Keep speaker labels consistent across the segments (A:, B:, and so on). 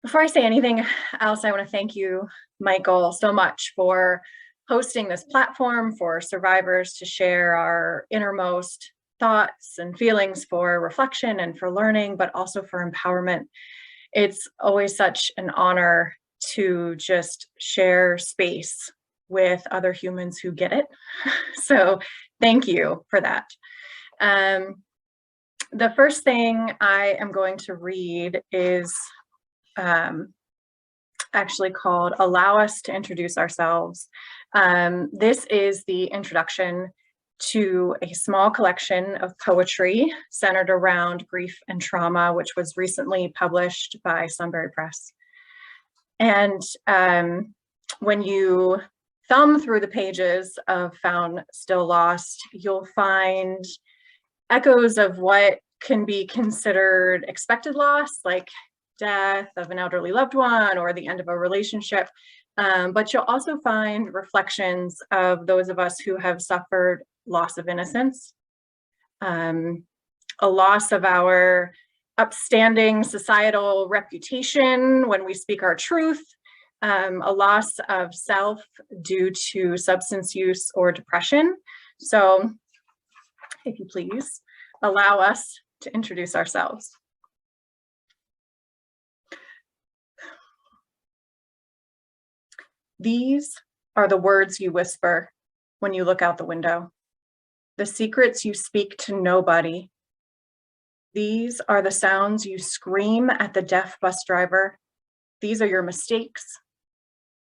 A: Before I say anything else, I want to thank you, Michael, so much for hosting this platform for survivors to share our innermost thoughts and feelings for reflection and for learning, but also for empowerment. It's always such an honor to just share space with other humans who get it. So thank you for that. The first thing I am going to read is actually called Allow Us to Introduce Ourselves. This is the introduction to a small collection of poetry centered around grief and trauma, which was recently published by Sunbury Press. And when you thumb through the pages of Found Still Lost, you'll find echoes of what can be considered expected loss, like death of an elderly loved one or the end of a relationship. But you'll also find reflections of those of us who have suffered loss of innocence, a loss of our upstanding societal reputation when we speak our truth, a loss of self due to substance use or depression. So if you please, allow us to introduce ourselves. These are the words you whisper when you look out the window, the secrets you speak to nobody. These are the sounds you scream at the deaf bus driver. These are your mistakes.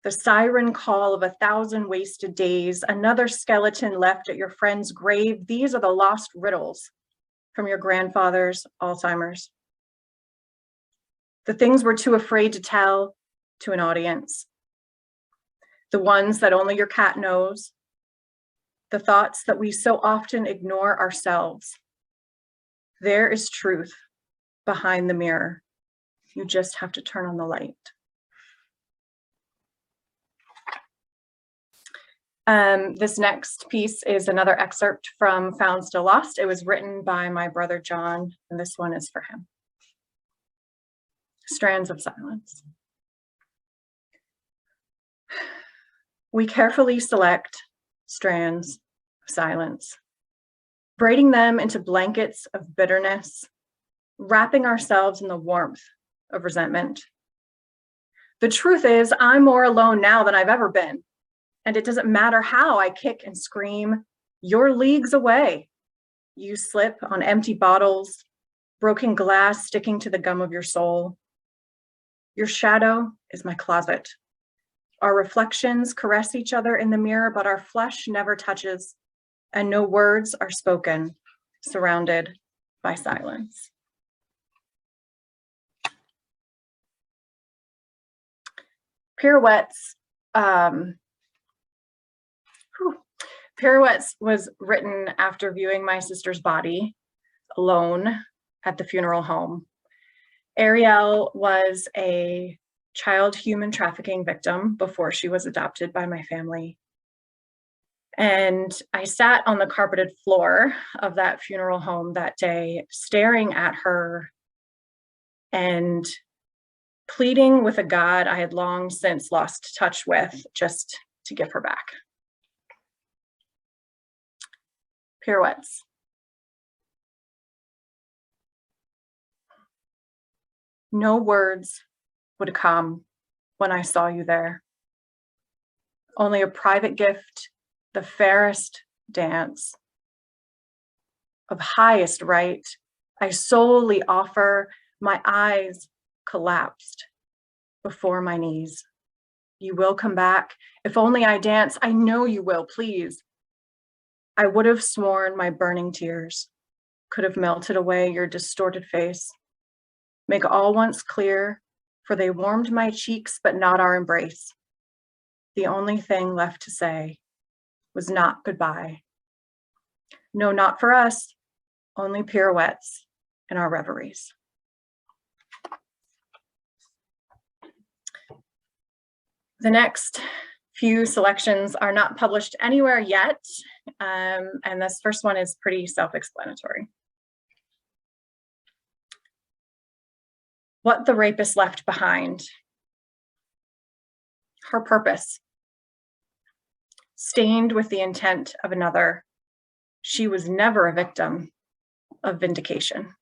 A: The siren call of 1,000 wasted days, another skeleton left at your friend's grave. These are the lost riddles from your grandfather's Alzheimer's. The things we're too afraid to tell to an audience. The ones that only your cat knows, the thoughts that we so often ignore ourselves. There is truth behind the mirror. You just have to turn on the light. This next piece is another excerpt from Found Still Lost. It was written by my brother John, and this one is for him. Strands of Silence. We carefully select strands of silence, braiding them into blankets of bitterness, wrapping ourselves in the warmth of resentment. The truth is, I'm more alone now than I've ever been, and it doesn't matter how I kick and scream, you're leagues away. You slip on empty bottles, broken glass sticking to the gum of your soul. Your shadow is my closet. Our reflections caress each other in the mirror, but our flesh never touches, and no words are spoken, surrounded by silence. Pirouettes. Pirouettes was written after viewing my sister's body alone at the funeral home. Ariel was a child human trafficking victim before she was adopted by my family. And I sat on the carpeted floor of that funeral home that day, staring at her and pleading with a God I had long since lost touch with, just to give her back. Pirouettes. No words would come when I saw you there. Only a private gift, the fairest dance. Of highest right, I solely offer, my eyes collapsed before my knees. You will come back. If only I dance, I know you will, please. I would have sworn my burning tears could have melted away your distorted face. Make all once clear, for they warmed my cheeks, but not our embrace. The only thing left to say was not goodbye. No, not for us, only pirouettes in our reveries. The next few selections are not published anywhere yet, and this first one is pretty self-explanatory. what the rapist left behind. Her purpose. Stained with the intent of another, she was never a victim of vindication.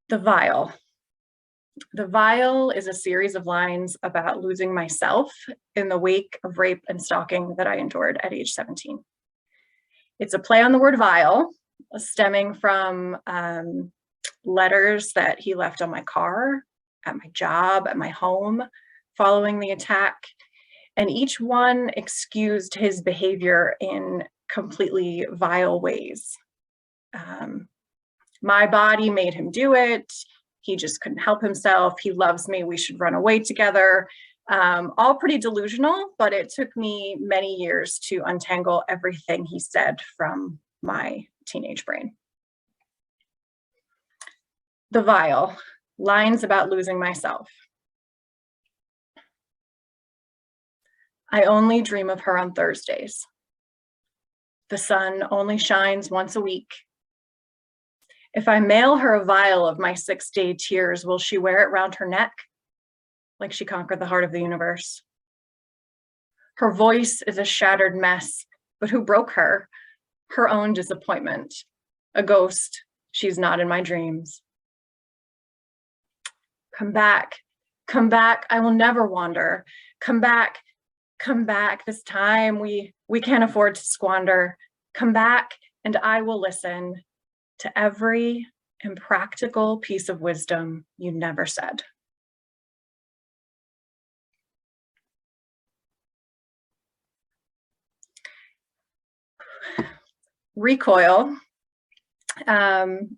A: The Vial. The Vial is a series of lines about losing myself in the wake of rape and stalking that I endured at age 17. It's a play on the word vile, stemming from letters that he left on my car, at my job, at my home, following the attack. And each one excused his behavior in completely vile ways. My body made him do it. He just couldn't help himself. He loves me. We should run away together. All pretty delusional, but it took me many years to untangle everything he said from my teenage brain. The Vial, lines about losing myself. I only dream of her on Thursdays. The sun only shines once a week. If I mail her a vial of my 6-day tears, will she wear it round her neck like she conquered the heart of the universe? Her voice is a shattered mess, but who broke her? Her own disappointment. A ghost. She's not in my dreams. Come back. Come back. I will never wander. Come back. Come back. This time we can't afford to squander. Come back and I will listen to every impractical piece of wisdom you never said. Recoil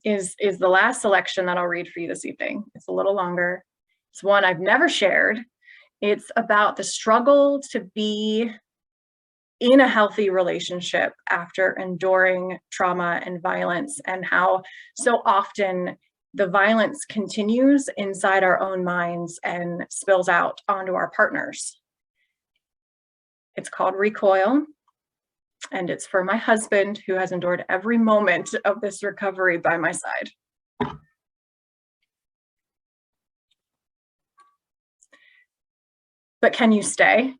A: is the last selection that I'll read for you this evening. It's a little longer. It's one I've never shared. It's about the struggle to be in a healthy relationship after enduring trauma and violence, and how so often the violence continues inside our own minds and spills out onto our partners. It's called Recoil, and it's for my husband, who has endured every moment of this recovery by my side. But can you stay?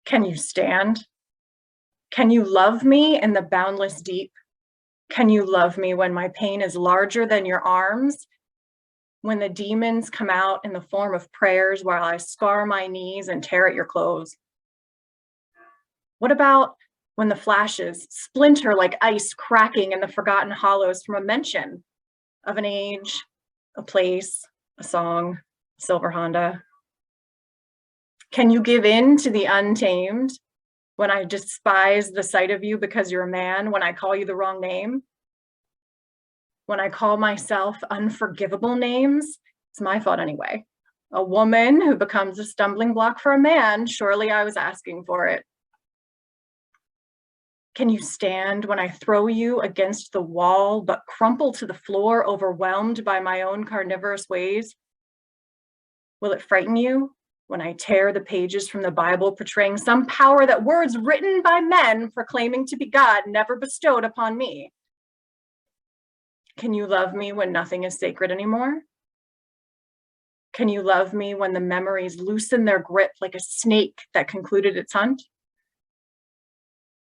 A: Can you stand? Can you love me in the boundless deep? Can you love me when my pain is larger than your arms? When the demons come out in the form of prayers while I scar my knees and tear at your clothes? What about when the flashes splinter like ice cracking in the forgotten hollows from a mention of an age, a place, a song, a silver Honda? Can you give in to the untamed when I despise the sight of you because you're a man, when I call you the wrong name? When I call myself unforgivable names? It's my fault anyway. A woman who becomes a stumbling block for a man, surely I was asking for it. Can you stand when I throw you against the wall but crumple to the floor, overwhelmed by my own carnivorous ways? Will it frighten you when I tear the pages from the Bible portraying some power that words written by men proclaiming to be God never bestowed upon me? Can you love me when nothing is sacred anymore? Can you love me when the memories loosen their grip like a snake that concluded its hunt?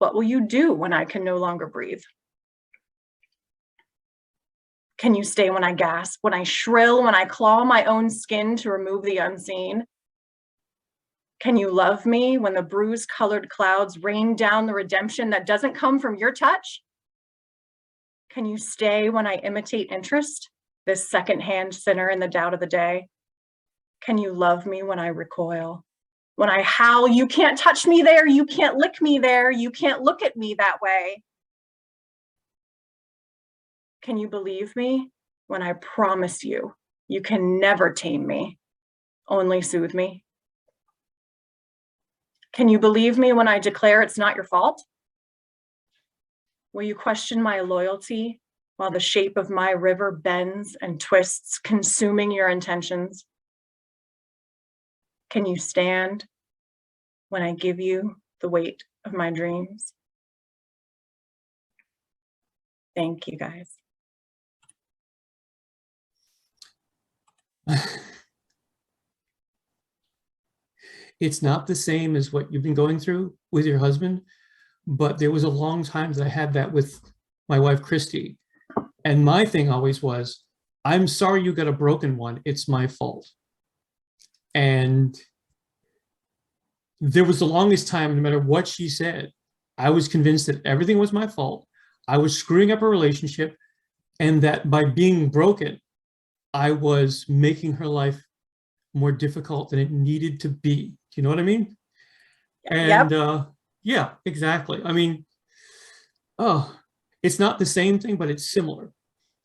A: What will you do when I can no longer breathe? Can you stay when I gasp, when I shrill, when I claw my own skin to remove the unseen? Can you love me when the bruise-colored clouds rain down the redemption that doesn't come from your touch? Can you stay when I imitate interest, this secondhand sinner in the doubt of the day? Can you love me when I recoil? When I howl, you can't touch me there, you can't lick me there, you can't look at me that way? Can you believe me when I promise you, you can never tame me, only soothe me? Can you believe me when I declare it's not your fault? Will you question my loyalty while the shape of my river bends and twists, consuming your intentions? Can you stand when I give you the weight of my dreams? Thank you, guys.
B: It's not the same as what you've been going through with your husband, but there was a long time that I had that with my wife, Christy. And my thing always was, I'm sorry you got a broken one. It's my fault. And there was the longest time, no matter what she said, I was convinced that everything was my fault. I was screwing up a relationship, and that by being broken, I was making her life more difficult than it needed to be. Do you know what I mean? And yeah, exactly. I mean, oh, it's not the same thing, but it's similar.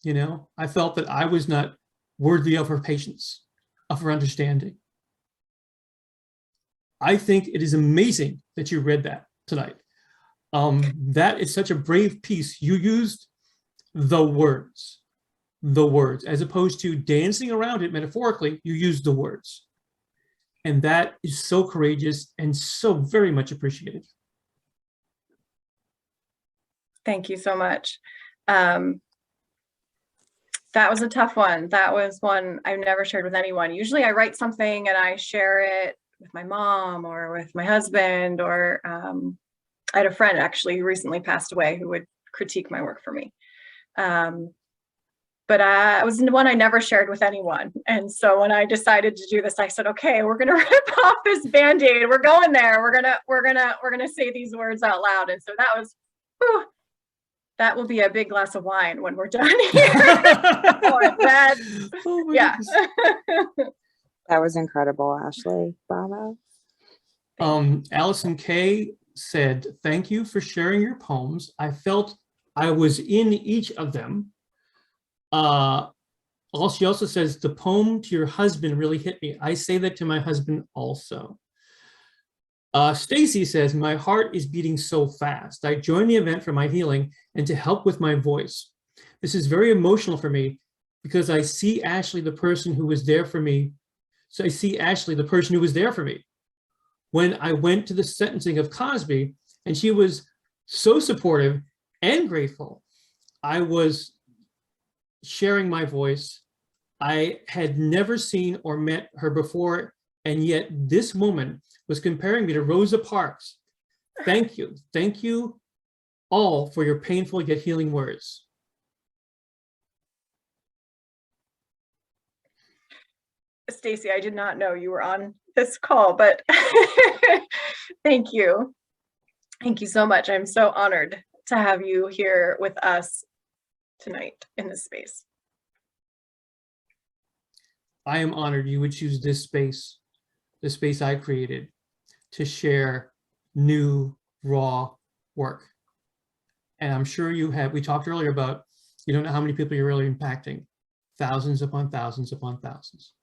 B: You know, I felt that I was not worthy of her patience, of her understanding. I think it is amazing that you read that tonight. That is such a brave piece. You used the words, as opposed to dancing around it metaphorically, you used the words. And that is so courageous and so very much appreciated.
A: Thank you so much. That was a tough one. That was one I've never shared with anyone. Usually I write something and I share it with my mom or with my husband, or I had a friend actually who recently passed away who would critique my work for me. But it was the one I never shared with anyone. And so when I decided to do this, I said, okay, we're going to rip off this Band-Aid. We're going there. We're going to say these words out loud. And so that was, whew, that will be a big glass of wine when we're done here.
B: Oh
A: yeah.
C: That was incredible, Ashley. Bravo.
B: Allison Kay said, thank you for sharing your poems. I felt I was in each of them. She also says, the poem to your husband really hit me. I say that to my husband also. Stacy says, my heart is beating so fast. I joined the event for my healing and to help with my voice. This is very emotional for me because I see Ashley, the person who was there for me. So I see Ashley, the person who was there for me when I went to the sentencing of Cosby, and she was so supportive and grateful. I was sharing my voice. I had never seen or met her before, and yet this woman was comparing me to Rosa Parks. Thank you. Thank you all for your painful yet healing words.
A: Stacy, I did not know you were on this call, but thank you. Thank you so much. I'm so honored to have you here with us tonight in this space.
B: I am honored you would choose this space, the space I created, to share new, raw work. And I'm sure you have, we talked earlier about, you don't know how many people you're really impacting, thousands upon thousands upon thousands.